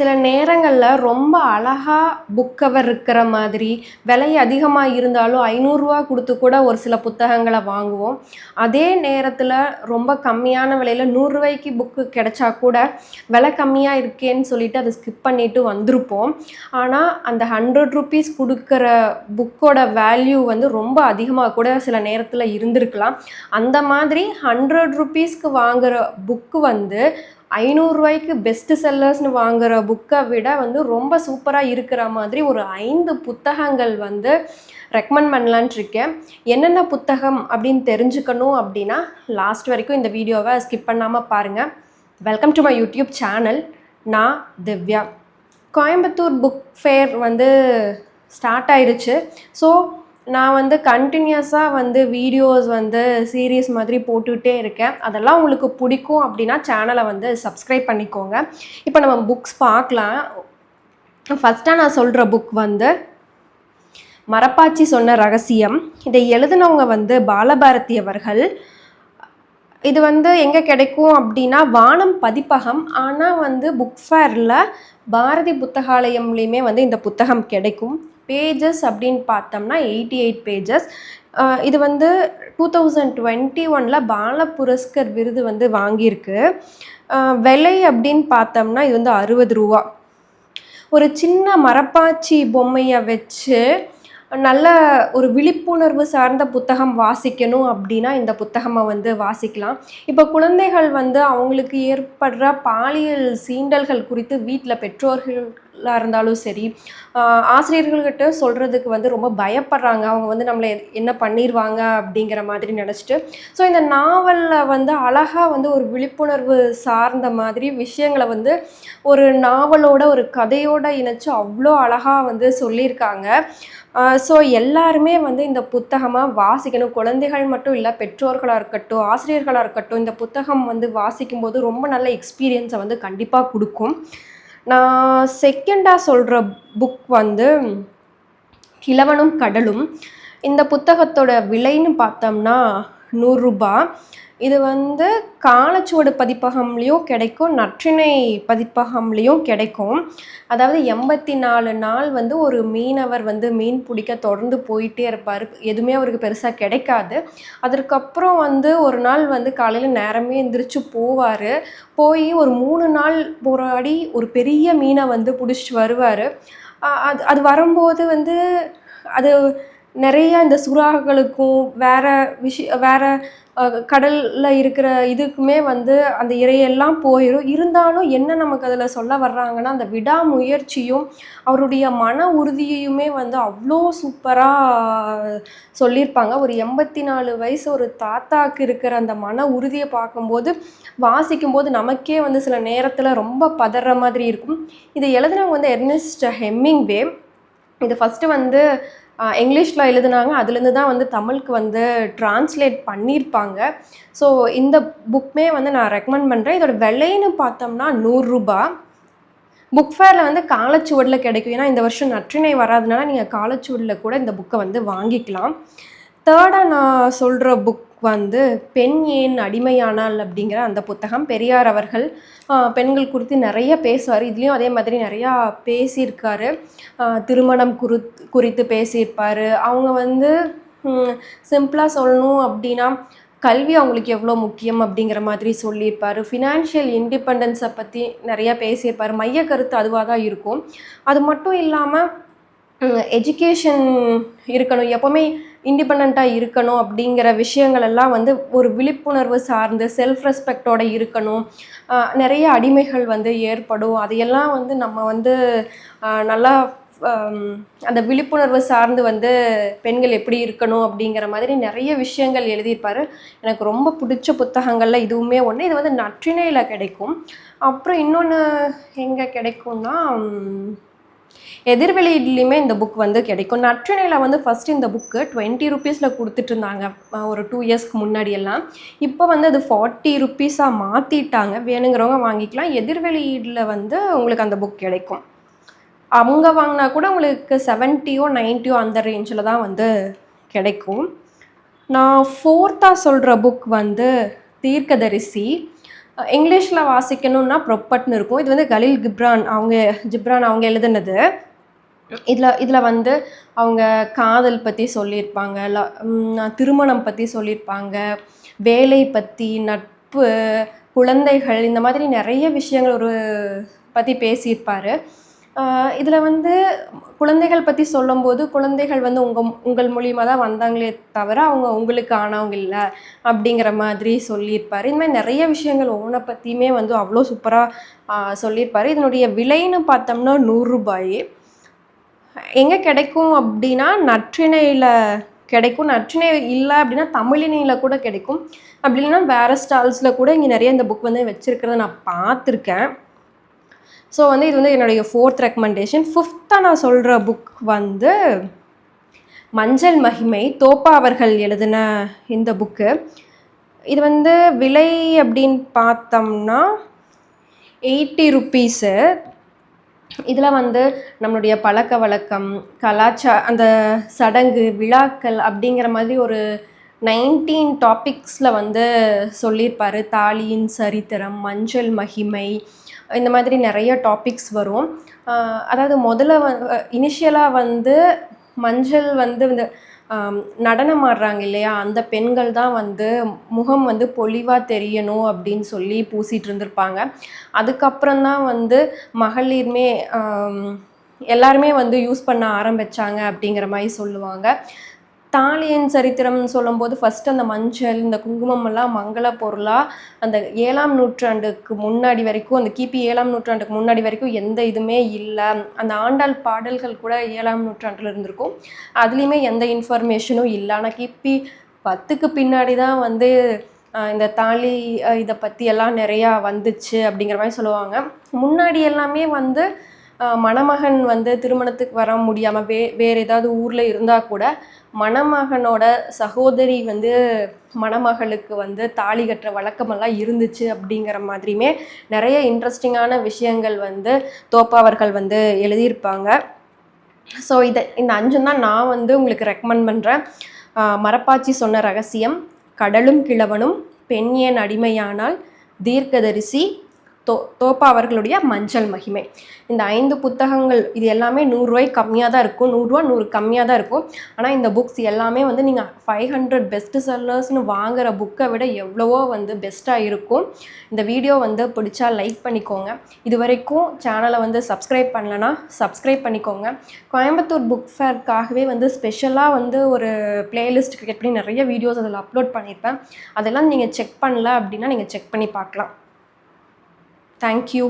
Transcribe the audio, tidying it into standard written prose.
சில நேரங்களில் ரொம்ப அழகாக புக் கவர் இருக்கிற மாதிரி விலை அதிகமாக இருந்தாலும் 500 ரூபா கொடுத்து கூட ஒரு சில புத்தகங்களை வாங்குவோம். அதே நேரத்தில் ரொம்ப கம்மியான விலையில் 100 ரூபாய்க்கு புக்கு கிடைச்சா கூட விலை கம்மியாக இருக்கேன்னு சொல்லிட்டு அதை ஸ்கிப் பண்ணிட்டு வந்திருப்போம். ஆனால் அந்த 100 ருபீஸ் கொடுக்குற புக்கோட வேல்யூ வந்து ரொம்ப அதிகமாக கூட சில நேரத்தில் இருந்திருக்கலாம். அந்த மாதிரி 100 ருபீஸ்க்கு வாங்குகிற புக்கு வந்து 500 ரூபாய்க்கு பெஸ்ட் செல்லர்ஸ்னு வாங்குகிற புக்கை விட வந்து ரொம்ப சூப்பராக இருக்கிற மாதிரி ஒரு 5 புத்தகங்கள் வந்து ரெக்கமெண்ட் பண்ணலான்ட்டு இருக்கேன். என்னென்ன புத்தகம் அப்படின்னு தெரிஞ்சுக்கணும் அப்படின்னா லாஸ்ட் வரைக்கும் இந்த வீடியோவை ஸ்கிப் பண்ணாமல் பாருங்கள். Welcome to my YouTube channel. நான் திவ்யா. கோயம்புத்தூர் புக் ஃபேர் வந்து ஸ்டார்ட் ஆயிடுச்சு. ஸோ நான் வந்து கண்டினியூஸாக வந்து வீடியோஸ் வந்து சீரீஸ் மாதிரி போட்டுகிட்டே இருக்கேன். அதெல்லாம் உங்களுக்கு பிடிக்கும் அப்படின்னா சேனலை வந்து சப்ஸ்கிரைப் பண்ணிக்கோங்க. இப்போ நம்ம புக்ஸ் பார்க்கலாம். ஃபஸ்ட்டாக நான் சொல்கிற புக் வந்து மரப்பாச்சி சொன்ன ரகசியம். இதை எழுதினவங்க வந்து பாலபாரதி அவர்கள். இது வந்து எங்கே கிடைக்கும் அப்படின்னா வானம் பதிப்பகம். ஆனால் வந்து புக் ஃபேரில் பாரதி புத்தகாலயம்லேயுமே வந்து இந்த புத்தகம் கிடைக்கும். பேஜஸ் அப்படின்னு பார்த்தோம்னா 88 பேஜஸ். இது வந்து 2021 பால புரஸ்கர் விருது வந்து வாங்கியிருக்கு. விலை அப்படின்னு பார்த்தோம்னா இது வந்து 60 ரூபா. ஒரு சின்ன மரப்பாச்சி பொம்மையை வச்சு நல்ல ஒரு விழிப்புணர்வு சார்ந்த புத்தகம் வாசிக்கணும் அப்படின்னா இந்த புத்தகமை வந்து வாசிக்கலாம். இப்போ குழந்தைகள் வந்து அவங்களுக்கு ஏற்படுற பாலியல் சீண்டல்கள் குறித்து வீட்டில் பெற்றோர்களாக இருந்தாலும் சரி ஆசிரியர்கள்கிட்ட சொல்கிறதுக்கு வந்து ரொம்ப பயப்படுறாங்க. அவங்க வந்து நம்மளை என்ன பண்ணிடுவாங்க அப்படிங்கிற மாதிரி நினச்சிட்டு. ஸோ இந்த நாவலில் வந்து அழகாக வந்து ஒரு விழிப்புணர்வு சார்ந்த மாதிரி விஷயங்களை வந்து ஒரு நாவலோட ஒரு கதையோடு இணைச்சு அவ்வளோ அழகாக வந்து சொல்லியிருக்காங்க. ஸோ எல்லாருமே வந்து இந்த புத்தகமாக வாசிக்கணும். குழந்தைகள் மட்டும் இல்லை, பெற்றோர்களாக இருக்கட்டும், ஆசிரியர்களாக இருக்கட்டும், இந்த புத்தகம் வந்து வாசிக்கும்போது ரொம்ப நல்ல எக்ஸ்பீரியன்ஸை வந்து கண்டிப்பாக கொடுக்கும். நான் செகண்டாக சொல்கிற புக் வந்து கிழவனும் கடலும். இந்த புத்தகத்தோட விலைன்னு பார்த்தோம்னா 100 ரூபா. இது வந்து காலச்சுவடு பதிப்பகம்லேயும் கிடைக்கும், நற்றிணை பதிப்பகம்லேயும் கிடைக்கும். அதாவது 84 நாள் வந்து ஒரு மீனவர் வந்து மீன் பிடிக்க தொடர்ந்து போயிட்டே இருப்பார். எதுவுமே அவருக்கு பெருசாக கிடைக்காது. அதற்கப்புறம் வந்து ஒரு நாள் வந்து காலையில் நேரமே எந்திரிச்சு போவார். போய் ஒரு 3 நாள் போராடி ஒரு பெரிய மீனை வந்து பிடிச்சிட்டு வருவார். அது வரும்போது வந்து அது நிறைய இந்த சுறாக்களுக்கும் வேறு கடலில் இருக்கிற இதுக்குமே வந்து அந்த இரையெல்லாம் போயிடும். இருந்தாலும் என்ன நமக்கு அதில் சொல்ல வர்றாங்கன்னா அந்த விடாமுயற்சியும் அவருடைய மன உறுதியுமே வந்து அவ்வளோ சூப்பராக சொல்லியிருப்பாங்க. ஒரு 84 வயசு ஒரு தாத்தாவுக்கு இருக்கிற அந்த மன உறுதியை பார்க்கும்போது வாசிக்கும்போது நமக்கே வந்து சில நேரத்தில் ரொம்ப பதற மாதிரி இருக்கும். இதை எழுதினவங்க வந்து எர்னஸ்ட் ஹெமிங்வே. இது ஃபஸ்ட்டு வந்து இங்கிலீஷில் எழுதுனாங்க. அதுலேருந்து தான் வந்து தமிழுக்கு வந்து ட்ரான்ஸ்லேட் பண்ணியிருப்பாங்க. ஸோ இந்த புக்குமே வந்து நான் ரெக்கமெண்ட் பண்ணுறேன். இதோட விலைன்னு பார்த்தோம்னா 100 ரூபா. புக் ஃபேரில் வந்து காலச்சுவடில் கிடைக்கும். ஏன்னா இந்த வருஷம் நற்றிணை வராதனால நீங்கள் காலச்சுவடில் கூட இந்த புக்கை வந்து வாங்கிக்கலாம். தேர்டாக நான் சொல்கிற புக் வந்து பெண் ஏன் அடிமையானால் அப்படிங்கிற அந்த புத்தகம். பெரியார் அவர்கள் பெண்கள் குறித்து நிறைய பேசுவார். இதுலேயும் அதே மாதிரி நிறையா பேசியிருக்காரு. திருமணம் குறித்து பேசியிருப்பார். அவங்க வந்து சிம்பிளாக சொல்லணும் அப்படின்னா கல்வி அவங்களுக்கு எவ்வளோ முக்கியம் அப்படிங்கிற மாதிரி சொல்லியிருப்பார். ஃபினான்ஷியல் இண்டிபெண்டன்ஸை பற்றி நிறையா பேசியிருப்பார். மைய கருத்து அதுவாக தான் இருக்கும். அது மட்டும் இல்லாமல் எஜுகேஷன் இருக்கணும், எப்போவுமே இண்டிபெண்ட்டாக இருக்கணும் அப்படிங்கிற விஷயங்கள் எல்லாம் வந்து ஒரு விழிப்புணர்வு சார்ந்து செல்ஃப் ரெஸ்பெக்டோடு இருக்கணும். நிறைய அடிமைகள் வந்து ஏற்படும். அதையெல்லாம் வந்து நம்ம வந்து நல்லா அந்த விழிப்புணர்வு சார்ந்து வந்து பெண்கள் எப்படி இருக்கணும் அப்படிங்கிற மாதிரி நிறைய விஷயங்கள் எழுதியிருப்பார். எனக்கு ரொம்ப பிடிச்ச புத்தகங்களில் இதுவுமே ஒன்று. இது வந்து நற்றிணையில் கிடைக்கும். அப்புறம் இன்னொன்று எங்கே கிடைக்கும்னா எதிர்வெளியிலையுமே இந்த புக் வந்து கிடைக்கும். நற்றிணையில் வந்து ஃபஸ்ட்டு இந்த புக்கு 20 ருபீஸில் கொடுத்துட்டு இருந்தாங்க ஒரு 2 இயர்ஸ்க்கு முன்னாடியெல்லாம். இப்போ வந்து அது 40 ருபீஸாக மாற்றிட்டாங்க. வேணுங்கிறவங்க வாங்கிக்கலாம். எதிர்வெளியில் வந்து உங்களுக்கு அந்த புக் கிடைக்கும். அவங்க வாங்கினா கூட உங்களுக்கு 70யோ 90யோ அந்த ரேஞ்சில் தான் வந்து கிடைக்கும். நான் ஃபோர்த்தாக சொல்கிற புக் வந்து தீர்க்கதரிசி. இங்கிலீஷில் வாசிக்கணும்னா ப்ரொப்பட்னு இருக்கும். இது வந்து கலீல் ஜிப்ரான் அவங்க எழுதுனது. இதில் வந்து அவங்க காதல் பற்றி சொல்லியிருப்பாங்க, திருமணம் பற்றி சொல்லியிருப்பாங்க, வேலை பற்றி, நட்பு, குழந்தைகள், இந்த மாதிரி நிறைய விஷயங்கள் பற்றி பேசியிருப்பார். இதில் வந்து குழந்தைகள் பற்றி சொல்லும்போது, குழந்தைகள் வந்து உங்கள் மூலியமாக தான் வந்தாங்களே தவிர அவங்க உங்களுக்கு ஆனவங்க இல்லை அப்படிங்கிற மாதிரி சொல்லியிருப்பார். இந்த மாதிரி நிறைய விஷயங்கள் ஒவ்வொன்றை பற்றியுமே வந்து அவ்வளோ சூப்பராக சொல்லியிருப்பார். இதனுடைய விலைன்னு பார்த்தோம்னா ₹100. எங்கே கிடைக்கும் அப்படின்னா நற்றிணையில் கிடைக்கும். நற்றிணை இல்லை அப்படின்னா தமிழினியில் கூட கிடைக்கும். அப்படி இல்லைன்னா வேறு ஸ்டால்ஸில் கூட இங்கே நிறைய இந்த புக் வந்து வச்சுருக்கிறத நான் பார்த்துருக்கேன். ஸோ வந்து இது வந்து என்னுடைய 4th ரெக்கமெண்டேஷன். 5th நான் சொல்கிற புக் வந்து மஞ்சள் மகிமை, தோப்பா அவர்கள் எழுதின இந்த புக்கு. இது வந்து விலை அப்படின்னு பார்த்தோம்னா ₹80. இதில் வந்து நம்மளுடைய பழக்க வழக்கம், அந்த சடங்கு, விழாக்கள் அப்படிங்கிற மாதிரி ஒரு 19 டாபிக்ஸில் வந்து சொல்லியிருப்பார். தாலியின் சரித்திரம், மஞ்சள் மகிமை, இந்த மாதிரி நிறைய டாபிக்ஸ் வரும். அதாவது இனிஷியலாக வந்து மஞ்சள் வந்து இந்த நடனம் ஆடுறாங்க இல்லையா, அந்த பெண்கள் தான் வந்து முகம் வந்து பொலிவாக தெரியணும் அப்படின்னு சொல்லி பூசிகிட்டு இருந்திருப்பாங்க. அதுக்கப்புறம் தான் வந்து மகளிருமே எல்லாருமே வந்து யூஸ் பண்ண ஆரம்பித்தாங்க அப்படிங்கிற மாதிரி சொல்லுவாங்க. தாலியின் சரித்திரம்னு சொல்லும்போது ஃபஸ்ட்டு அந்த மஞ்சள், இந்த குங்குமம் எல்லாம் மங்கள பொருளாக அந்த 7ஆம் நூற்றாண்டுக்கு முன்னாடி வரைக்கும், அந்த கிபி 7ஆம் நூற்றாண்டுக்கு முன்னாடி வரைக்கும் எந்த இதுவுமே இல்லை. அந்த ஆண்டாள் பாடல்கள் கூட 7ஆம் நூற்றாண்டில் இருந்திருக்கும். அதுலேயுமே எந்த இன்ஃபர்மேஷனும் இல்லை. ஆனால் கிபி 10க்கு பின்னாடி தான் வந்து இந்த தாலி இதை பற்றி எல்லாம் நிறையா வந்துச்சு அப்படிங்கிற மாதிரி சொல்லுவாங்க. முன்னாடி எல்லாமே வந்து மணமகன் வந்து திருமணத்துக்கு வர முடியாமல் வேறு ஏதாவது ஊரில் இருந்தால் கூட மணமகனோட சகோதரி வந்து மணமகளுக்கு வந்து தாலி கட்டுற வழக்கமெல்லாம் இருந்துச்சு அப்படிங்கிற மாதிரியுமே நிறைய இன்ட்ரெஸ்டிங்கான விஷயங்கள் வந்து தோப்பா அவர்கள் வந்து எழுதியிருப்பாங்க. ஸோ இந்த 5 தான் நான் வந்து உங்களுக்கு ரெக்கமெண்ட் பண்ணுறேன். மரப்பாச்சி சொன்ன ரகசியம், கடலும் கிழவனும், பெண் ஏன் அடிமையானால், தீர்க்கதரிசி, தோப்பா அவர்களுடைய மஞ்சள் மகிமை. இந்த 5 புத்தகங்கள் இது எல்லாமே ₹100 கம்மியாக தான் இருக்கும். ₹100 100 கம்மியாக தான் இருக்கும். ஆனால் இந்த புக்ஸ் எல்லாமே வந்து நீங்கள் 500 பெஸ்ட் செல்லர்ஸ்னு வாங்குகிற புக்கை விட எவ்வளவோ வந்து பெஸ்ட்டாக இருக்கும். இந்த வீடியோ வந்து பிடிச்சா லைக் பண்ணிக்கோங்க. இது வரைக்கும் சேனலை வந்து சப்ஸ்கிரைப் பண்ணலன்னா சப்ஸ்கிரைப் பண்ணிக்கோங்க. கோயம்புத்தூர் புக் ஃபேர்க்காகவே வந்து ஸ்பெஷலாக வந்து ஒரு பிளேலிஸ்ட் கிரியேட் பண்ணி நிறைய வீடியோஸ் அதில் அப்லோட் பண்ணியிருப்பேன். அதெல்லாம் நீங்கள் செக் பண்ணல அப்படின்னா நீங்கள் செக் பண்ணி பார்க்கலாம். Thank you.